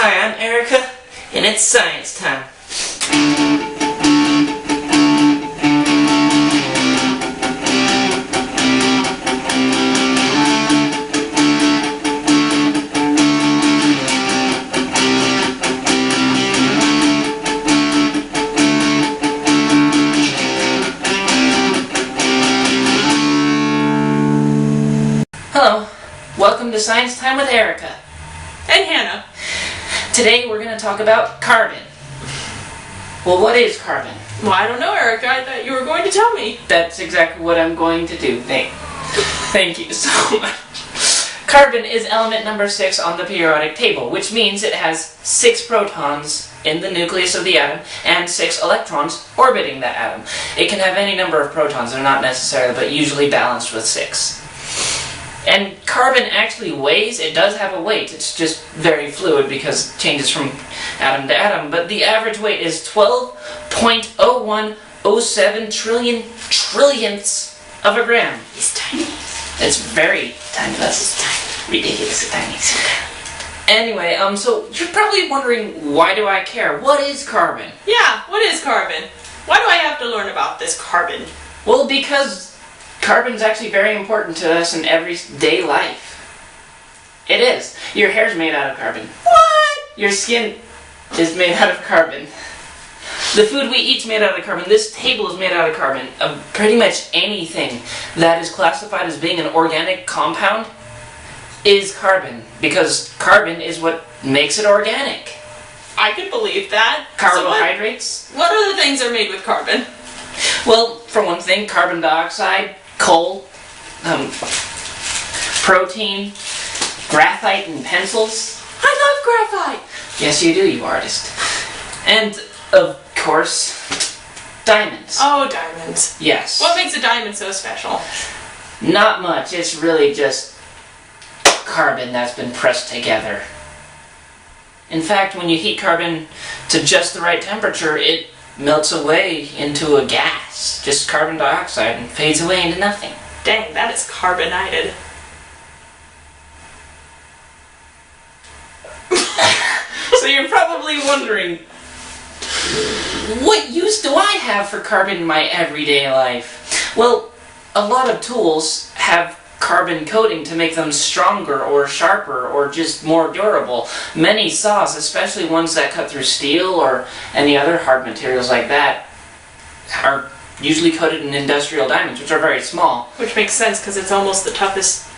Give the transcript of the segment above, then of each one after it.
Hi, I'm Erica, and it's science time. Hello, welcome to Science Time with Erica. And Hannah. Today we're going to talk about carbon. Well, what is carbon? Well, I don't know, Erica. I thought you were going to tell me. That's exactly what I'm going to do. Thank you so much. Carbon is element number 6 on the periodic table, which means it has 6 protons in the nucleus of the atom and 6 electrons orbiting that atom. It can have any number of protons, they're not necessarily, but usually balanced with 6. And carbon actually weighs, it does have a weight, it's just very fluid because it changes from atom to atom, but the average weight is 12.0107 trillionths of a gram. It's tiny. It's very tiny, that's ridiculously tiny. Anyway, so you're probably wondering, why do I care? What is carbon? Yeah, what is carbon? Why do I have to learn about this carbon? Well, because carbon's actually very important to us in everyday life. It is. Your hair's made out of carbon. What? Your skin is made out of carbon. The food we eat's made out of carbon. This table is made out of carbon. Pretty much anything that is classified as being an organic compound is carbon, because carbon is what makes it organic. I could believe that. Carbohydrates. So what other things are made with carbon? Well, for one thing, carbon dioxide, coal, protein, graphite and pencils. I love graphite! Yes, you do, you artist. And, of course, diamonds. Oh, diamonds. Yes. What makes a diamond so special? Not much. It's really just carbon that's been pressed together. In fact, when you heat carbon to just the right temperature, it melts away into a gas, just carbon dioxide, and fades away into nothing. Dang, that is carbonated. So you're probably wondering, what use do I have for carbon in my everyday life? Well, a lot of tools have carbon coating to make them stronger or sharper or just more durable. Many saws, especially ones that cut through steel or any other hard materials like that, are usually coated in industrial diamonds, which are very small. Which makes sense because it's almost the toughest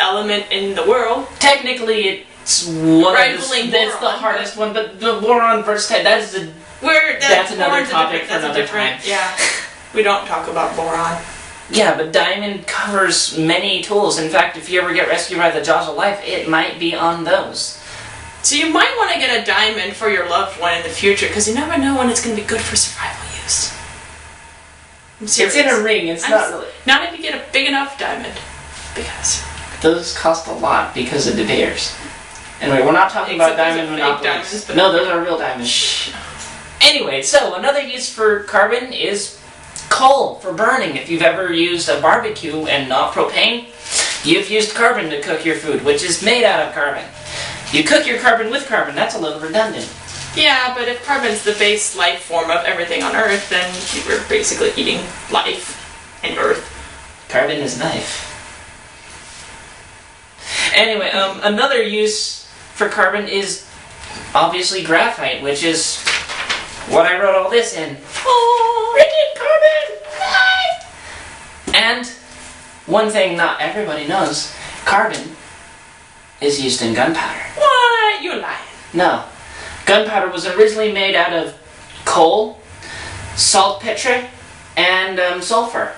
element in the world. Technically, it's one Rivaling of the, it's the boron, hardest one, but the boron versus that's the that's another topic for another time. Yeah, we don't talk about boron. Yeah, but diamond covers many tools. In fact, if you ever get rescued by the jaws of life, it might be on those. So you might want to get a diamond for your loved one in the future, because you never know when it's going to be good for survival use. I'm serious. It's in a ring, it's not really. Not if you get a big enough diamond. Because Those cost a lot because of De Beers. Anyway, we're not talking about diamond monopolies. No, those are real diamonds. Shh. Anyway, so another use for carbon is coal for burning. If you've ever used a barbecue and not propane, you've used carbon to cook your food, which is made out of carbon. You cook your carbon with carbon, that's a little redundant. yeah, but if carbon's the base life form of everything on Earth, then we're basically eating life and Earth. Carbon is life. Anyway, another use for carbon is obviously graphite, which is what I wrote all this in. Oh, freaking carbon! And one thing not everybody knows, carbon is used in gunpowder. What? You're lying. No. Gunpowder was originally made out of coal, saltpeter, and sulfur.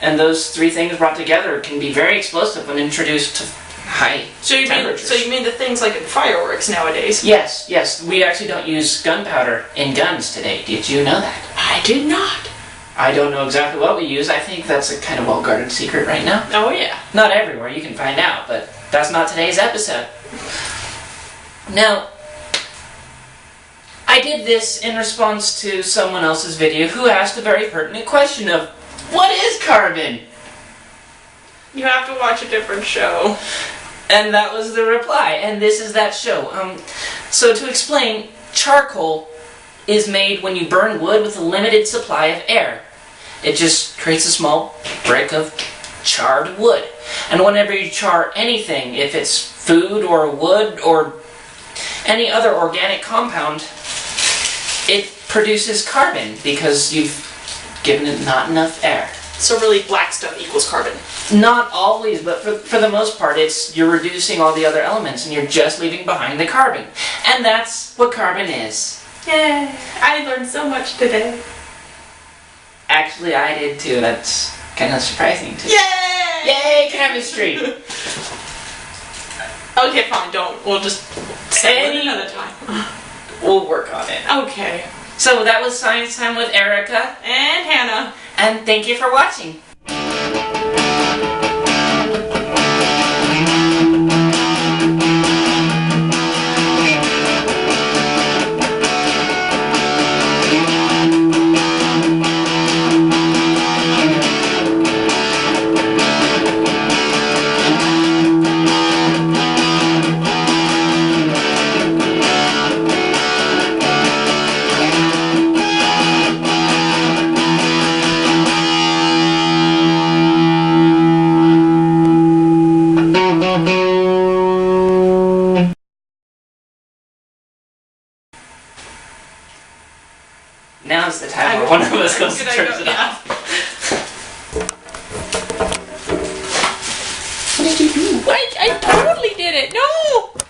And those three things brought together can be very explosive when introduced to high temperatures. So you mean the things like in fireworks nowadays? Yes. We actually don't use gunpowder in guns today. Did you know that? I did not. I don't know exactly what we use. I think that's a kind of well-guarded secret right now. Oh yeah. Not everywhere, you can find out, but that's not today's episode. Now, I did this in response to someone else's video who asked a very pertinent question of, what is carbon? You have to watch a different show. And that was the reply, and this is that show. So to explain, charcoal is made when you burn wood with a limited supply of air. It just creates a small brick of charred wood. And whenever you char anything, if it's food or wood or any other organic compound, it produces carbon because you've given it not enough air. So really black stuff equals carbon. Not always, but for the most part, you're reducing all the other elements and you're just leaving behind the carbon. And that's what carbon is. Yay! I learned so much today. Actually, I did too. That's kind of surprising too. Yay! Yay, chemistry! Okay, fine, don't. We'll just say it another time. We'll work on it. Okay. So that was Science Time with Erica. And Hannah. And thank you for watching. Now's the time where one of us goes and turns it off. What did you do? I totally did it. No!